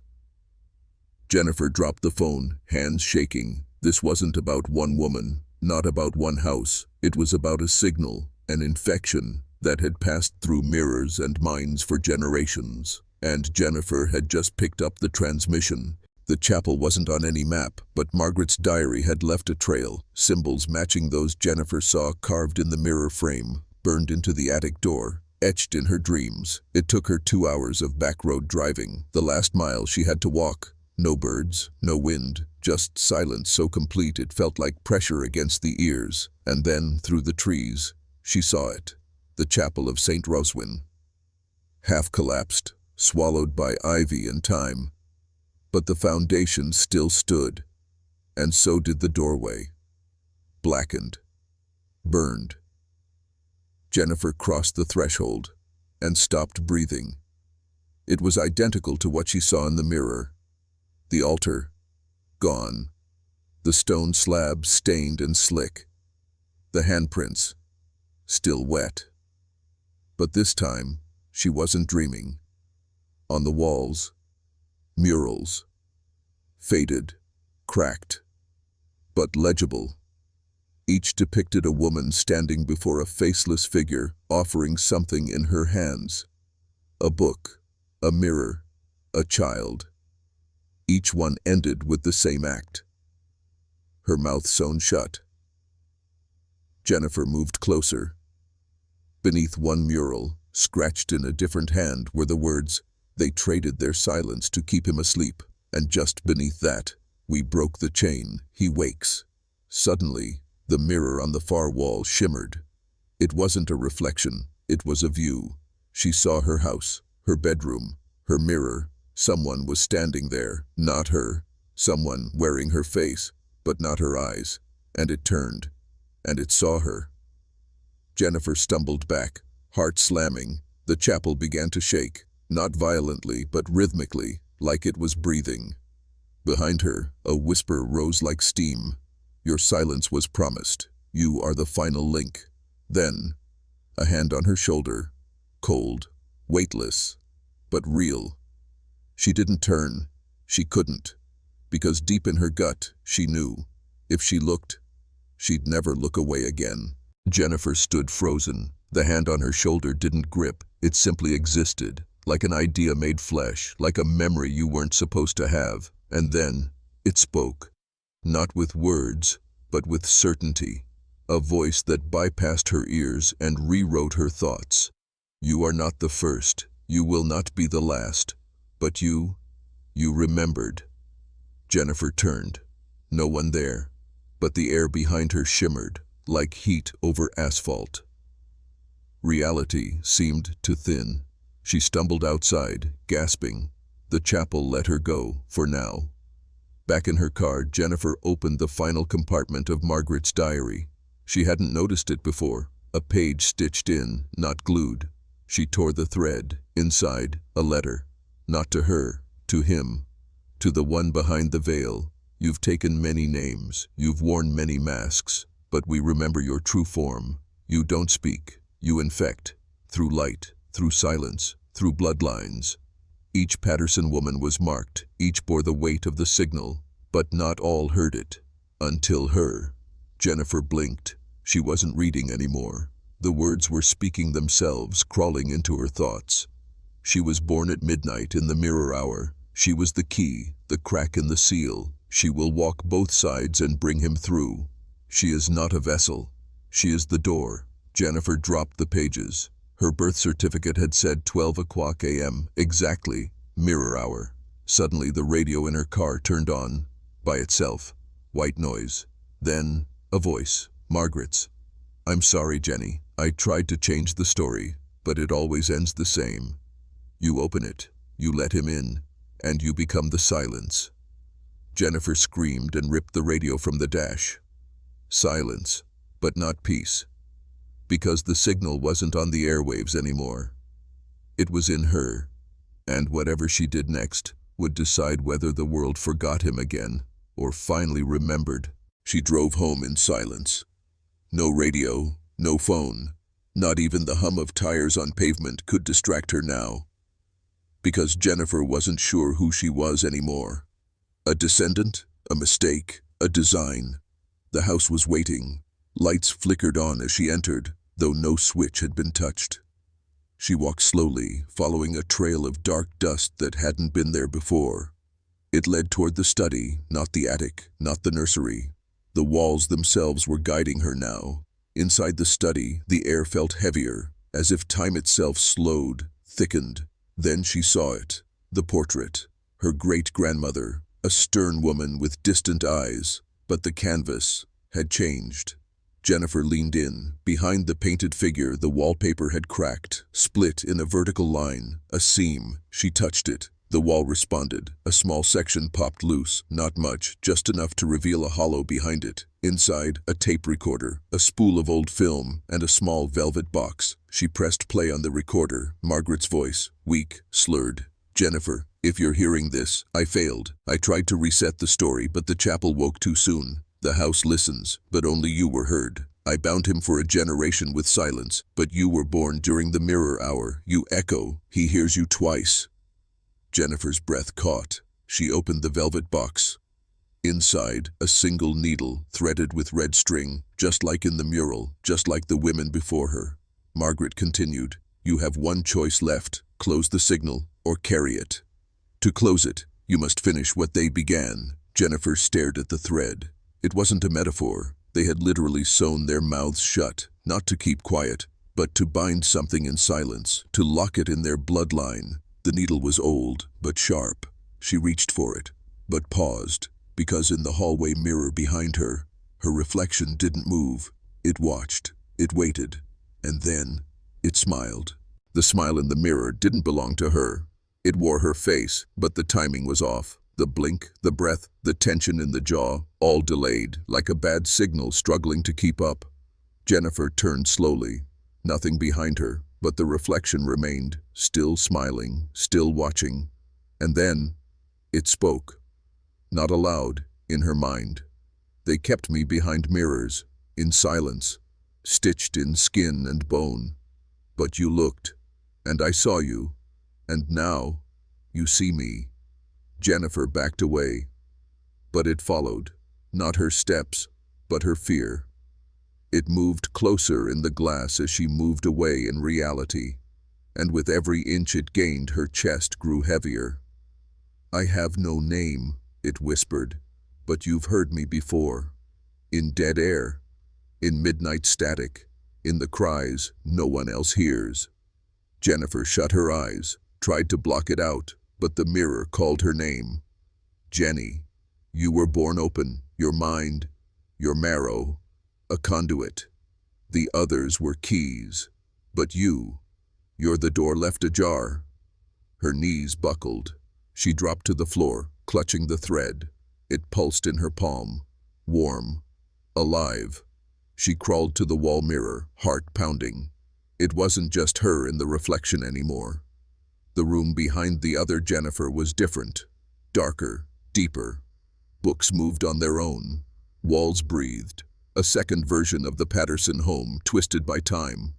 Jennifer dropped the phone, hands shaking. This wasn't about one woman, not about one house. It was about a signal, an infection that had passed through mirrors and minds for generations. And Jennifer had just picked up the transmission. The chapel wasn't on any map, but Margaret's diary had left a trail, symbols matching those Jennifer saw carved in the mirror frame, burned into the attic door, etched in her dreams. It took her 2 hours of back-road driving. The last mile she had to walk. No birds, no wind, just silence so complete it felt like pressure against the ears. And then, through the trees, she saw it. The chapel of St. Roswin. Half collapsed, swallowed by ivy and time. But the foundation still stood, and so did the doorway. Blackened. Burned. Jennifer crossed the threshold and stopped breathing. It was identical to what she saw in the mirror. The altar, gone. The stone slab stained and slick. The handprints, still wet. But this time, she wasn't dreaming. On the walls, murals. Faded, cracked, but legible. Each depicted a woman standing before a faceless figure, offering something in her hands. A book, a mirror, a child. Each one ended with the same act. Her mouth sewn shut. Jennifer moved closer. Beneath one mural, scratched in a different hand, were the words, "They traded their silence to keep him asleep." And just beneath that, "We broke the chain, he wakes." Suddenly, the mirror on the far wall shimmered. It wasn't a reflection, it was a view. She saw her house, her bedroom, her mirror. Someone was standing there, not her. Someone wearing her face, but not her eyes. And it turned, and it saw her. Jennifer stumbled back, heart slamming. The chapel began to shake, not violently, but rhythmically, like it was breathing. Behind her, a whisper rose like steam. Your silence was promised. You are the final link. Then, a hand on her shoulder, cold, weightless, but real. She didn't turn. She couldn't. Because deep in her gut, she knew. If she looked, she'd never look away again. Jennifer stood frozen. The hand on her shoulder didn't grip. It simply existed, like an idea made flesh, like a memory you weren't supposed to have. And then, it spoke. Not with words, but with certainty. A voice that bypassed her ears and rewrote her thoughts. You are not the first, you will not be the last. But you remembered. Jennifer turned. No one there, but the air behind her shimmered, like heat over asphalt. Reality seemed to thin. She stumbled outside, gasping. The chapel let her go, for now. Back in her car, Jennifer opened the final compartment of Margaret's diary. She hadn't noticed it before, a page stitched in, not glued. She tore the thread. Inside, a letter. Not to her, to him. To the one behind the veil. You've taken many names, you've worn many masks, but we remember your true form. You don't speak, you infect. Through light, through silence, through bloodlines. Each Patterson woman was marked, each bore the weight of the signal, but not all heard it. Until her. Jennifer blinked. She wasn't reading anymore. The words were speaking themselves, crawling into her thoughts. She was born at midnight in the mirror hour. She was the key, the crack in the seal. She will walk both sides and bring him through. She is not a vessel. She is the door. Jennifer dropped the pages. Her birth certificate had said 12 o'clock a.m. exactly, mirror hour. Suddenly the radio in her car turned on, by itself. White noise. Then, a voice. Margaret's. I'm sorry, Jenny. I tried to change the story, but it always ends the same. You open it, you let him in, and you become the silence. Jennifer screamed and ripped the radio from the dash. Silence, but not peace. Because the signal wasn't on the airwaves anymore. It was in her, and whatever she did next would decide whether the world forgot him again or finally remembered. She drove home in silence. No radio, no phone, not even the hum of tires on pavement could distract her now. Because Jennifer wasn't sure who she was anymore. A descendant, a mistake, a design. The house was waiting. Lights flickered on as she entered, though no switch had been touched. She walked slowly, following a trail of dark dust that hadn't been there before. It led toward the study, not the attic, not the nursery. The walls themselves were guiding her now. Inside the study, the air felt heavier, as if time itself slowed, thickened. Then she saw it, the portrait. Her great-grandmother, a stern woman with distant eyes, but the canvas had changed. Jennifer leaned in. Behind the painted figure, the wallpaper had cracked, split in a vertical line, a seam. She touched it. The wall responded. A small section popped loose, not much, just enough to reveal a hollow behind it. Inside, a tape recorder, a spool of old film, and a small velvet box. She pressed play on the recorder. Margaret's voice, weak, slurred. Jennifer, if you're hearing this, I failed. I tried to reset the story, but the chapel woke too soon. The house listens, but only you were heard. I bound him for a generation with silence, but you were born during the mirror hour. You echo. He hears you twice. Jennifer's breath caught. She opened the velvet box. Inside, a single needle, threaded with red string, just like in the mural, just like the women before her. Margaret continued, you have one choice left, close the signal, or carry it. To close it, you must finish what they began. Jennifer stared at the thread. It wasn't a metaphor. They had literally sewn their mouths shut, not to keep quiet, but to bind something in silence, to lock it in their bloodline. The needle was old, but sharp. She reached for it, but paused, because in the hallway mirror behind her, her reflection didn't move. It watched, it waited, and then it smiled. The smile in the mirror didn't belong to her. It wore her face, but the timing was off. The blink, the breath, the tension in the jaw, all delayed, like a bad signal struggling to keep up. Jennifer turned slowly. Nothing behind her, but the reflection remained, still smiling, still watching. And then, it spoke. Not aloud, in her mind. They kept me behind mirrors, in silence, stitched in skin and bone. But you looked, and I saw you, and now, you see me. Jennifer backed away, but it followed, not her steps, but her fear. It moved closer in the glass as she moved away in reality, and with every inch it gained, her chest grew heavier. "I have no name," it whispered, "but you've heard me before. In dead air, in midnight static, in the cries no one else hears." Jennifer shut her eyes, tried to block it out, but the mirror called her name. "Jenny, you were born open, your mind, your marrow, a conduit. The others were keys, but you're the door left ajar." Her knees buckled. She dropped to the floor, clutching the thread. It pulsed in her palm, warm, alive. She crawled to the wall mirror, heart pounding. It wasn't just her in the reflection anymore. The room behind the other Jennifer was different, darker, deeper. Books moved on their own. Walls breathed. A second version of the Patterson home, twisted by time.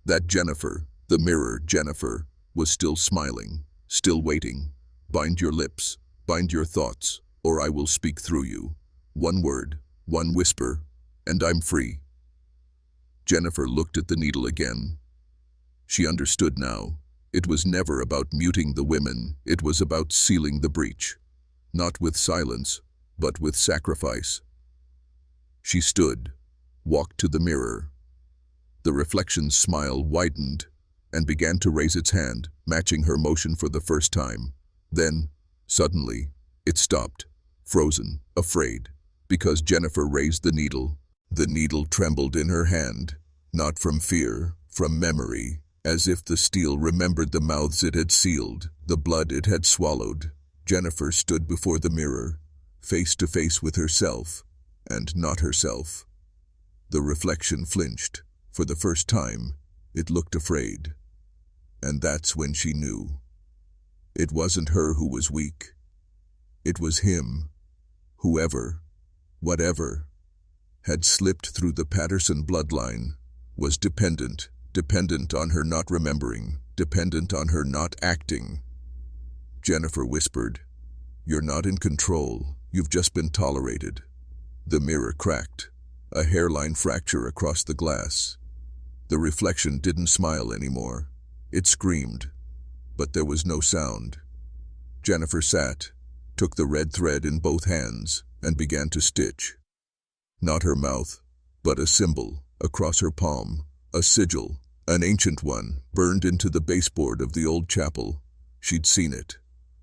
That Jennifer, the mirror Jennifer, was still smiling, still waiting. "Bind your lips, bind your thoughts, or I will speak through you. One word, one whisper, and I'm free." Jennifer looked at the needle again. She understood now. It was never about muting the women, it was about sealing the breach. Not with silence, but with sacrifice. She stood, walked to the mirror. The reflection's smile widened and began to raise its hand, matching her motion for the first time. Then, suddenly, it stopped, frozen, afraid, because Jennifer raised the needle. The needle trembled in her hand, not from fear, from memory, as if the steel remembered the mouths it had sealed, the blood it had swallowed. Jennifer stood before the mirror, face to face with herself, and not herself. The reflection flinched. For the first time, it looked afraid. And that's when she knew. It wasn't her who was weak. It was him. Whoever, whatever, had slipped through the Patterson bloodline, was dependent on her not remembering, dependent on her not acting. Jennifer whispered, "You're not in control, you've just been tolerated." The mirror cracked, a hairline fracture across the glass. The reflection didn't smile anymore. It screamed, but there was no sound. Jennifer sat, took the red thread in both hands, and began to stitch. Not her mouth, but a symbol across her palm, a sigil, an ancient one, burned into the baseboard of the old chapel. She'd seen it.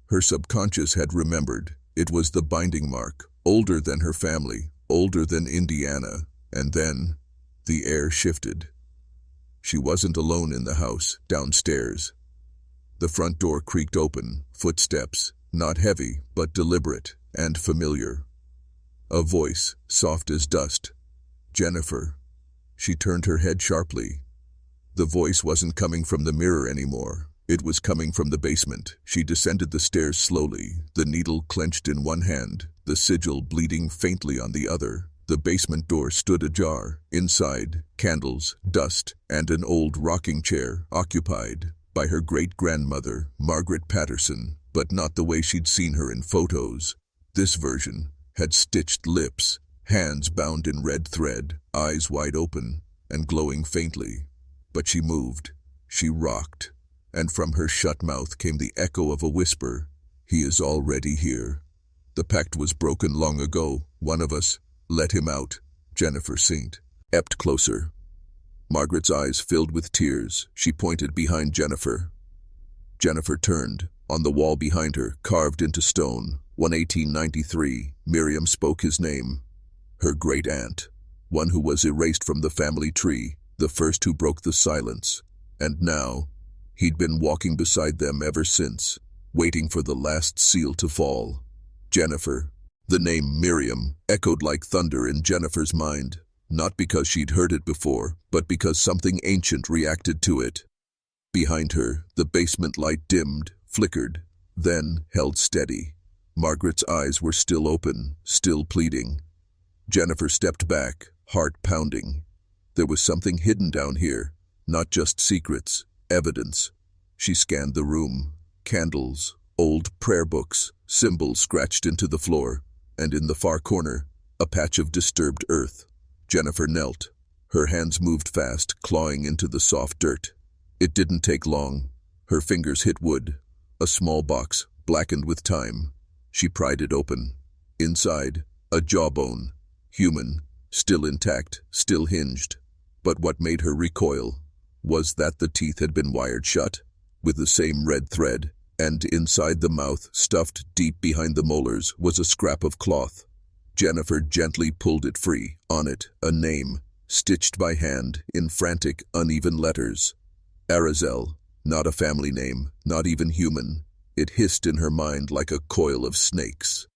Her subconscious had remembered. It was the binding mark, older than her family, older than Indiana. And then, the air shifted. She wasn't alone in the house, downstairs. The front door creaked open, footsteps, not heavy, but deliberate and familiar. A voice, soft as dust. "Jennifer." She turned her head sharply. The voice wasn't coming from the mirror anymore. It was coming from the basement. She descended the stairs slowly, the needle clenched in one hand, the sigil bleeding faintly on the other. The basement door stood ajar. Inside, candles, dust, and an old rocking chair, occupied by her great-grandmother, Margaret Patterson, but not the way she'd seen her in photos. This version had stitched lips, hands bound in red thread, eyes wide open and glowing faintly. But she moved, she rocked, and from her shut mouth came the echo of a whisper. "He is already here. The pact was broken long ago. One of us. Let him out." Jennifer ebbed closer. Margaret's eyes filled with tears. She pointed behind Jennifer. Jennifer turned. On the wall behind her, carved into stone, 1893, Miriam spoke his name. Her great-aunt, one who was erased from the family tree, the first who broke the silence. And now, he'd been walking beside them ever since, waiting for the last seal to fall. Jennifer. The name Miriam echoed like thunder in Jennifer's mind, not because she'd heard it before, but because something ancient reacted to it. Behind her, the basement light dimmed, flickered, then held steady. Margaret's eyes were still open, still pleading. Jennifer stepped back, heart pounding. There was something hidden down here, not just secrets, evidence. She scanned the room. Candles, old prayer books, symbols scratched into the floor, and in the far corner, a patch of disturbed earth. Jennifer knelt. Her hands moved fast, clawing into the soft dirt. It didn't take long. Her fingers hit wood, a small box, blackened with time. She pried it open. Inside, a jawbone, human, still intact, still hinged. But what made her recoil was that the teeth had been wired shut, with the same red thread, and inside the mouth, stuffed deep behind the molars, was a scrap of cloth. Jennifer gently pulled it free. On it, a name, stitched by hand in frantic, uneven letters. Arazel, not a family name, not even human. It hissed in her mind like a coil of snakes.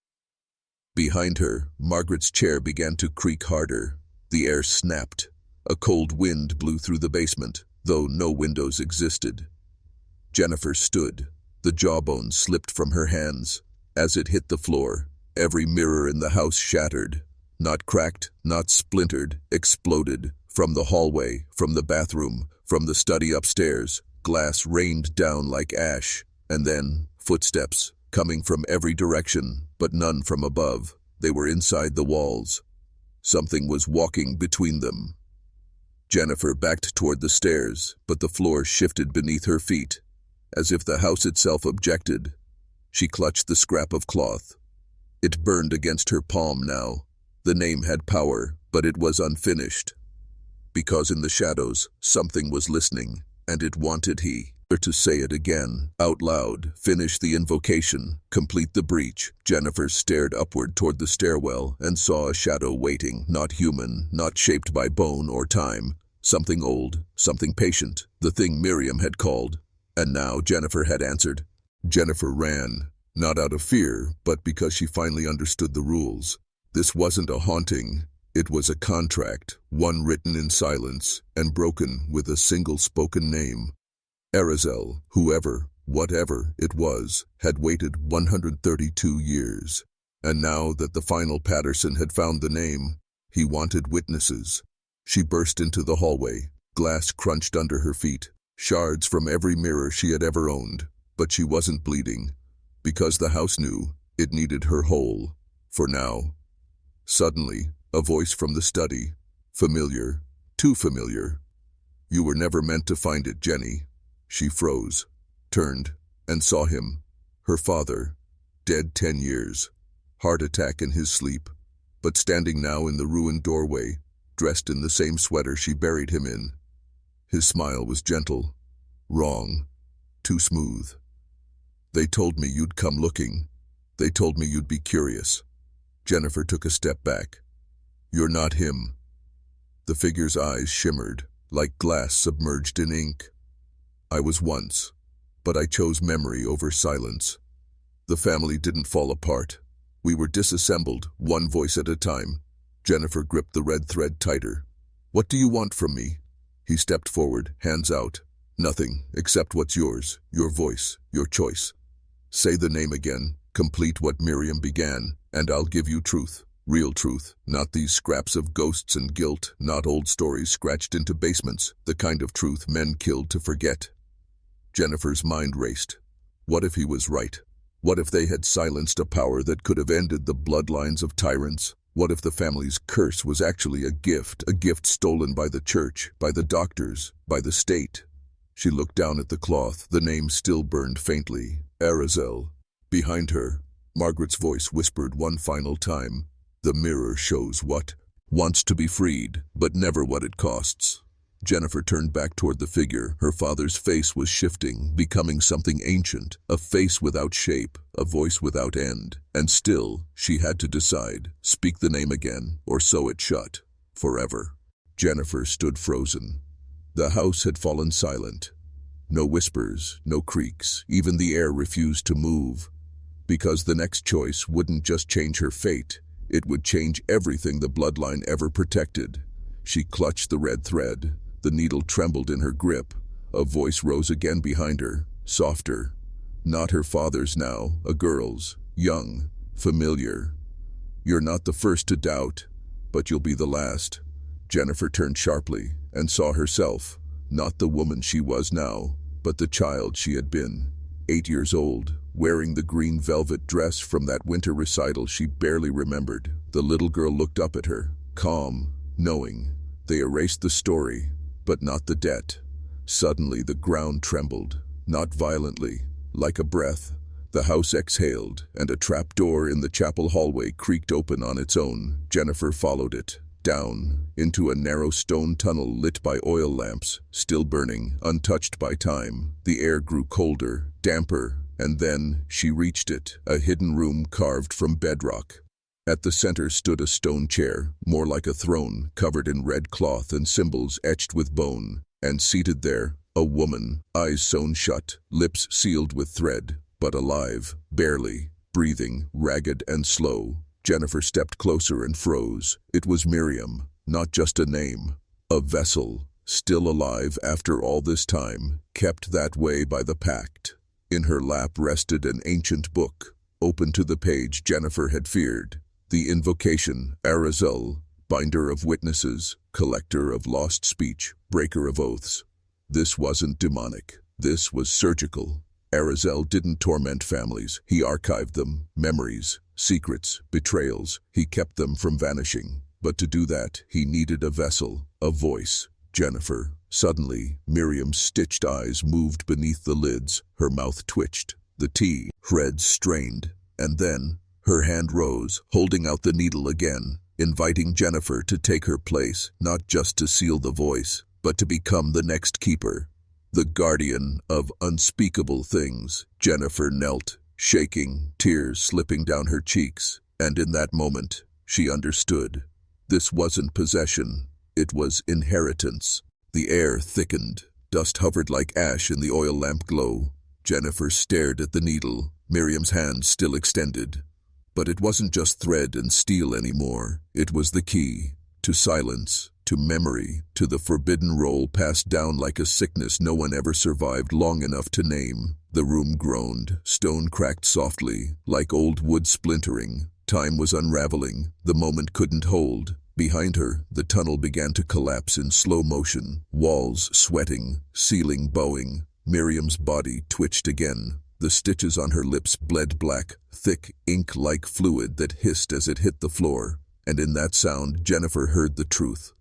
Behind her, Margaret's chair began to creak harder. The air snapped. A cold wind blew through the basement, though no windows existed. Jennifer stood. The jawbone slipped from her hands. As it hit the floor, every mirror in the house shattered. Not cracked, not splintered, exploded. From the hallway, from the bathroom, from the study upstairs, glass rained down like ash. And then, footsteps, coming from every direction, but none from above. They were inside the walls. Something was walking between them. Jennifer backed toward the stairs, but the floor shifted beneath her feet, as if the house itself objected. She clutched the scrap of cloth. It burned against her palm now. The name had power, but it was unfinished. Because in the shadows, something was listening, and it wanted her to say it again, out loud, finish the invocation, complete the breach. Jennifer stared upward toward the stairwell and saw a shadow waiting, not human, not shaped by bone or time. Something old, something patient, the thing Miriam had called. And now Jennifer had answered. Jennifer ran, not out of fear, but because she finally understood the rules. This wasn't a haunting. It was a contract, one written in silence and broken with a single spoken name. Arazel, whoever, whatever it was, had waited 132 years. And now that the final Patterson had found the name, he wanted witnesses. She burst into the hallway. Glass crunched under her feet, shards from every mirror she had ever owned. But she wasn't bleeding, because the house knew it needed her whole, for now. Suddenly, a voice from the study. Familiar, too familiar. You were never meant to find it, Jenny. She froze, turned, and saw him, her father, dead 10 years, heart attack in his sleep, but standing now in the ruined doorway, dressed in the same sweater she buried him in. His smile was gentle, wrong, too smooth. They told me you'd come looking. They told me you'd be curious. Jennifer took a step back. You're not him. The figure's eyes shimmered, like glass submerged in ink. I was once, but I chose memory over silence. The family didn't fall apart. We were disassembled, one voice at a time. Jennifer gripped the red thread tighter. What do you want from me? He stepped forward, hands out. Nothing, except what's yours, your voice, your choice. Say the name again, complete what Miriam began, and I'll give you truth, real truth, not these scraps of ghosts and guilt, not old stories scratched into basements, the kind of truth men killed to forget. Jennifer's mind raced. What if he was right? What if they had silenced a power that could have ended the bloodlines of tyrants? What if the family's curse was actually a gift stolen by the church, by the doctors, by the state? She looked down at the cloth. The name still burned faintly. Arazel. Behind her, Margaret's voice whispered one final time. The mirror shows what wants to be freed, but never what it costs. Jennifer turned back toward the figure. Her father's face was shifting, becoming something ancient, a face without shape, a voice without end. And still, she had to decide, speak the name again, or sew it shut, forever. Jennifer stood frozen. The house had fallen silent. No whispers, no creaks, even the air refused to move. Because the next choice wouldn't just change her fate, it would change everything the bloodline ever protected. She clutched the red thread. The needle trembled in her grip. A voice rose again behind her, softer. Not her father's now, a girl's, young, familiar. You're not the first to doubt, but you'll be the last. Jennifer turned sharply and saw herself, not the woman she was now, but the child she had been. 8 years old, wearing the green velvet dress from that winter recital she barely remembered. The little girl looked up at her, calm, knowing. They erased the story, but not the debt. Suddenly the ground trembled, not violently, like a breath. The house exhaled, and a trapdoor in the chapel hallway creaked open on its own. Jennifer followed it, down, into a narrow stone tunnel lit by oil lamps, still burning, untouched by time. The air grew colder, damper, and then she reached it, a hidden room carved from bedrock. At the center stood a stone chair, more like a throne, covered in red cloth and symbols etched with bone, and seated there, a woman, eyes sewn shut, lips sealed with thread, but alive, barely, breathing, ragged and slow. Jennifer stepped closer and froze. It was Miriam, not just a name, a vessel, still alive after all this time, kept that way by the pact. In her lap rested an ancient book, open to the page Jennifer had feared. The invocation, Unravel, binder of witnesses, collector of lost speech, breaker of oaths. This wasn't demonic. This was surgical. Unravel didn't torment families. He archived them, memories, secrets, betrayals. He kept them from vanishing. But to do that, he needed a vessel, a voice. Jennifer. Suddenly, Miriam's stitched eyes moved beneath the lids. Her mouth twitched. The threads strained. And then, her hand rose, holding out the needle again, inviting Jennifer to take her place, not just to seal the voice, but to become the next keeper, the guardian of unspeakable things. Jennifer knelt, shaking, tears slipping down her cheeks, and in that moment, she understood. This wasn't possession, it was inheritance. The air thickened, dust hovered like ash in the oil lamp glow. Jennifer stared at the needle, Miriam's hand still extended. But it wasn't just thread and steel anymore. It was the key to silence, to memory, to the forbidden roll passed down like a sickness no one ever survived long enough to name. The room groaned, stone cracked softly, like old wood splintering. Time was unraveling, the moment couldn't hold. Behind her, the tunnel began to collapse in slow motion, walls sweating, ceiling bowing. Miriam's body twitched again. The stitches on her lips bled black, thick, ink-like fluid that hissed as it hit the floor. And in that sound, Jennifer heard the truth.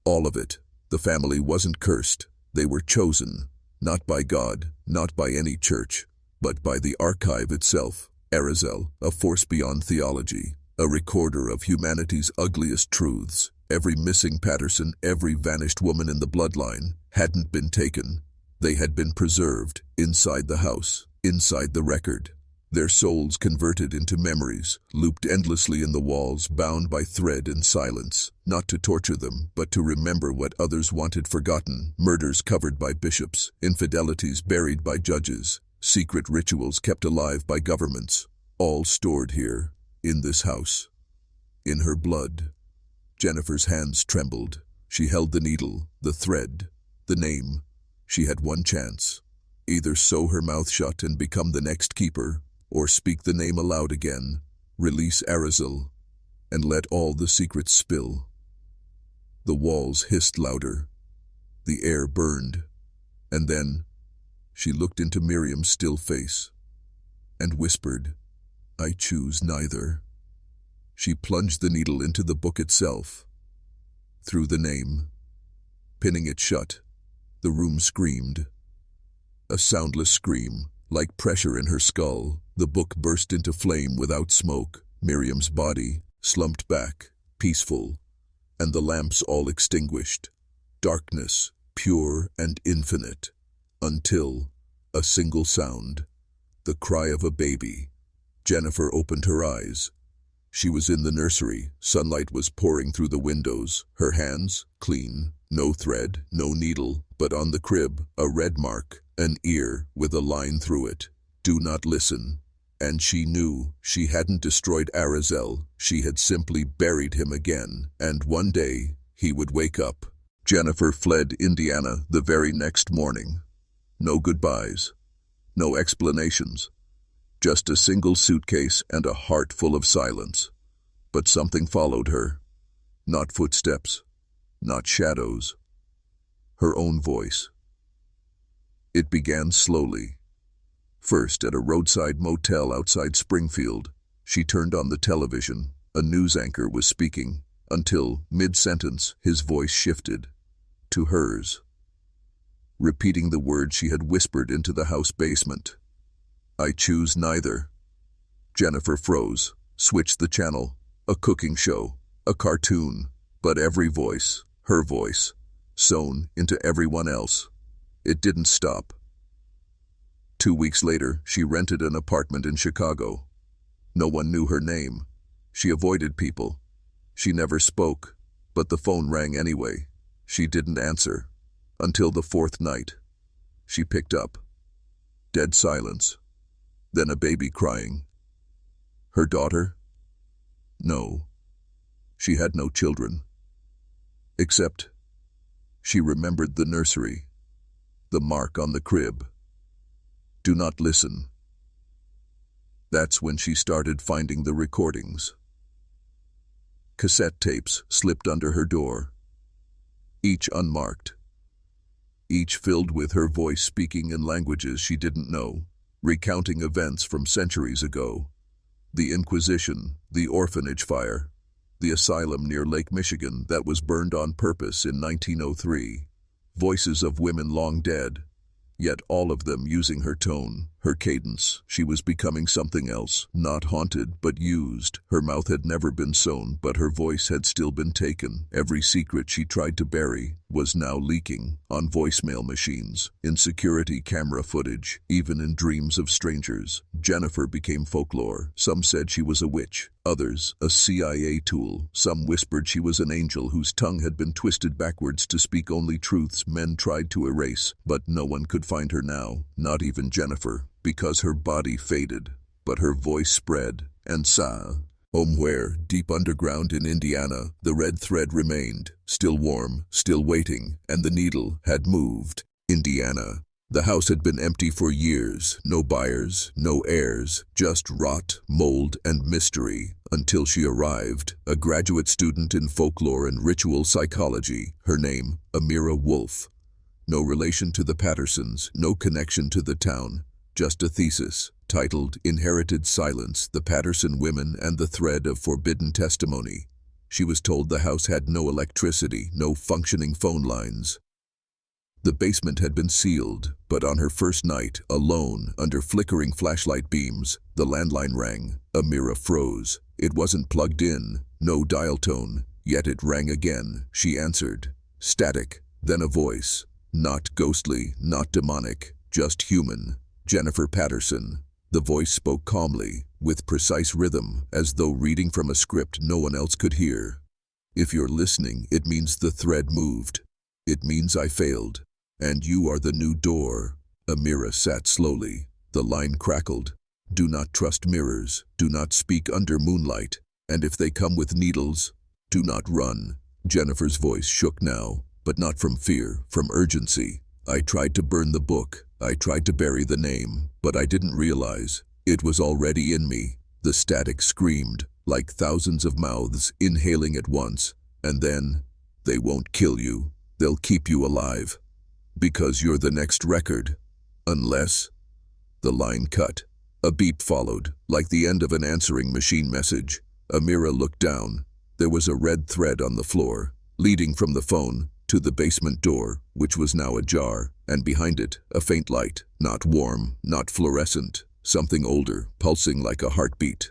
All of it. The family wasn't cursed. They were chosen. Not by God, not by any church, but by the archive itself. Unravel, a force beyond theology, a recorder of humanity's ugliest truths. Every missing Patterson, every vanished woman in the bloodline, hadn't been taken. They had been preserved, inside the house, inside the record. Their souls converted into memories, looped endlessly in the walls, bound by thread and silence, not to torture them, but to remember what others wanted forgotten. Murders covered by bishops, infidelities buried by judges, secret rituals kept alive by governments, all stored here, in this house. In her blood. Jennifer's hands trembled. She held the needle, the thread, the name. She had one chance. Either sew her mouth shut and become the next keeper, or speak the name aloud again, release Unravel, and let all the secrets spill. The walls hissed louder. The air burned. And then, she looked into Miriam's still face, and whispered, "I choose neither." She plunged the needle into the book itself, through the name. Pinning it shut, the room screamed. A soundless scream, like pressure in her skull. The book burst into flame without smoke. Miriam's body slumped back, peaceful, and the lamps all extinguished. Darkness, pure and infinite, until a single sound, the cry of a baby. Jennifer opened her eyes. She was in the nursery. Sunlight was pouring through the windows. Her hands, clean, no thread, no needle, but on the crib, a red mark, an ear with a line through it. "Do not listen." And she knew she hadn't destroyed Unravel. She had simply buried him again. And one day, he would wake up. Jennifer fled Indiana the very next morning. No goodbyes. No explanations. Just a single suitcase and a heart full of silence. But something followed her. Not footsteps. Not shadows. Her own voice. It began slowly. First, at a roadside motel outside Springfield, she turned on the television. A news anchor was speaking, until, mid-sentence, his voice shifted to hers. repeating the words she had whispered into the house basement. "I choose neither." Jennifer froze, switched the channel. A cooking show, a cartoon, but every voice, her voice, sewn into everyone else. It didn't stop. 2 weeks later, she rented an apartment in Chicago. No one knew her name. She avoided people. She never spoke, but the phone rang anyway. She didn't answer. Until the fourth night. She picked up. Dead silence. Then a baby crying. Her daughter? No. She had no children. Except she remembered the nursery, the mark on the crib. Do not listen. That's when she started finding the recordings. Cassette tapes slipped under her door, each unmarked, each filled with her voice speaking in languages she didn't know, recounting events from centuries ago. The Inquisition, the orphanage fire, the asylum near Lake Michigan that was burned on purpose in 1903. Voices of women long dead, yet all of them using her tone, her cadence. She was becoming something else, not haunted but used. Her mouth had never been sewn, but her voice had still been taken. Every secret she tried to bury was now leaking on voicemail machines, in security camera footage, even in dreams of strangers. Jennifer became folklore. Some said she was a witch, others a CIA tool. Some whispered she was an angel whose tongue had been twisted backwards to speak only truths men tried to erase. But no one could find her now, not even Jennifer, because her body faded, but her voice spread. And somewhere deep underground in Indiana, the red thread remained, still warm, still waiting, and the needle had moved. Indiana. The house had been empty for years, no buyers, no heirs, just rot, mold, and mystery, until she arrived, a graduate student in folklore and ritual psychology, her name, Amira Wolf. No relation to the Pattersons, no connection to the town, just a thesis, titled Inherited Silence, the Patterson Women and the Thread of Forbidden Testimony. She was told the house had no electricity, no functioning phone lines. The basement had been sealed, but on her first night, alone, under flickering flashlight beams, the landline rang. Amira froze. It wasn't plugged in, no dial tone, yet it rang again. She answered. Static, then a voice. Not ghostly, not demonic, just human. Jennifer Patterson. The voice spoke calmly, with precise rhythm, as though reading from a script no one else could hear. If you're listening, it means the thread moved. It means I failed. And you are the new door. Amira sat slowly. The line crackled. Do not trust mirrors. Do not speak under moonlight. And if they come with needles, do not run. Jennifer's voice shook now, but not from fear, from urgency. I tried to burn the book. I tried to bury the name, but I didn't realize. It was already in me. The static screamed, like thousands of mouths inhaling at once. And then, they won't kill you. They'll keep you alive. Because you're the next record. Unless... The line cut. A beep followed, like the end of an answering machine message. Amira looked down. There was a red thread on the floor, leading from the phone to the basement door, which was now ajar, and behind it, a faint light, not warm, not fluorescent, something older, pulsing like a heartbeat.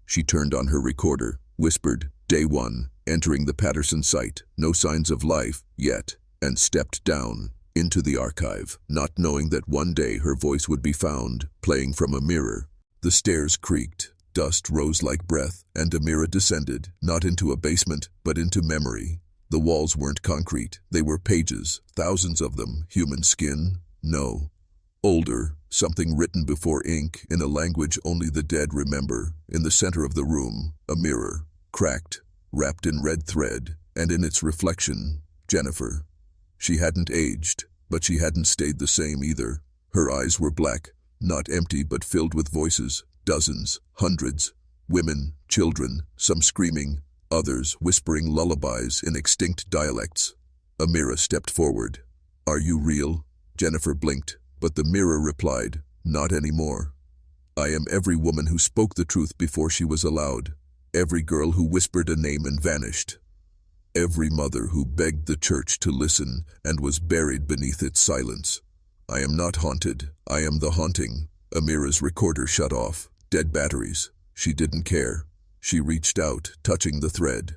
She turned on her recorder, whispered, Day 1, entering the Patterson site, no signs of life, yet, and stepped down into the archive, not knowing that one day her voice would be found, playing from a mirror. The stairs creaked, dust rose like breath, and Amira descended, not into a basement, but into memory. The walls weren't concrete, they were pages, thousands of them. Human skin? No. Older, something written before ink, in a language only the dead remember. In the center of the room, a mirror, cracked, wrapped in red thread, and in its reflection, Jennifer. She hadn't aged, but she hadn't stayed the same either. Her eyes were black, not empty but filled with voices, dozens, hundreds, women, children, some screaming, others whispering lullabies in extinct dialects. Amira stepped forward. Are you real? Jennifer blinked, but the mirror replied, Not anymore. I am every woman who spoke the truth before she was allowed, every girl who whispered a name and vanished. Every mother who begged the church to listen and was buried beneath its silence. I am not haunted, I am the haunting. Amira's recorder shut off. Dead batteries. She didn't care. She reached out, touching the thread.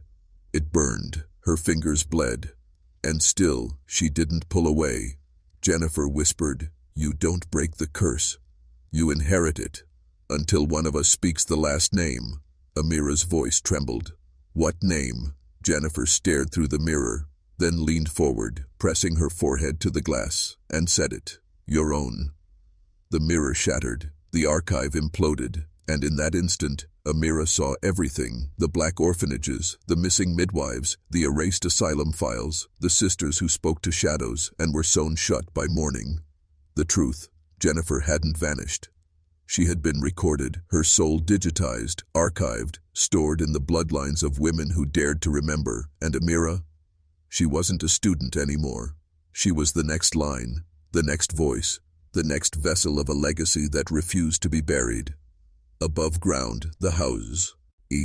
It burned. Her fingers bled. And still, she didn't pull away. Jennifer whispered, "You don't break the curse. You inherit it. Until one of us speaks the last name." Amira's voice trembled. "What name?" Jennifer stared through the mirror, then leaned forward, pressing her forehead to the glass, and said it. "Your own." The mirror shattered. The archive imploded. And in that instant, Amira saw everything: the black orphanages, the missing midwives, the erased asylum files, the sisters who spoke to shadows and were sewn shut by mourning. The truth: Jennifer hadn't vanished. She had been recorded, her soul digitized, archived, stored in the bloodlines of women who dared to remember. And Amira? She wasn't a student anymore. She was the next line, the next voice, the next vessel of a legacy that refused to be buried. Above ground, the house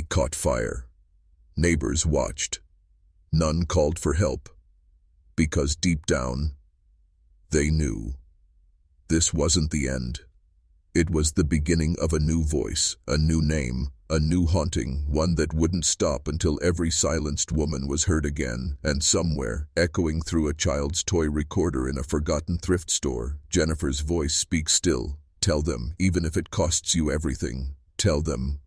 caught fire. Neighbors watched. None called for help. Because deep down, they knew. This wasn't the end. It was the beginning of a new voice, a new name, a new haunting, one that wouldn't stop until every silenced woman was heard again. And somewhere, echoing through a child's toy recorder in a forgotten thrift store, Jennifer's voice speaks still. "Tell them, even if it costs you everything. Tell them,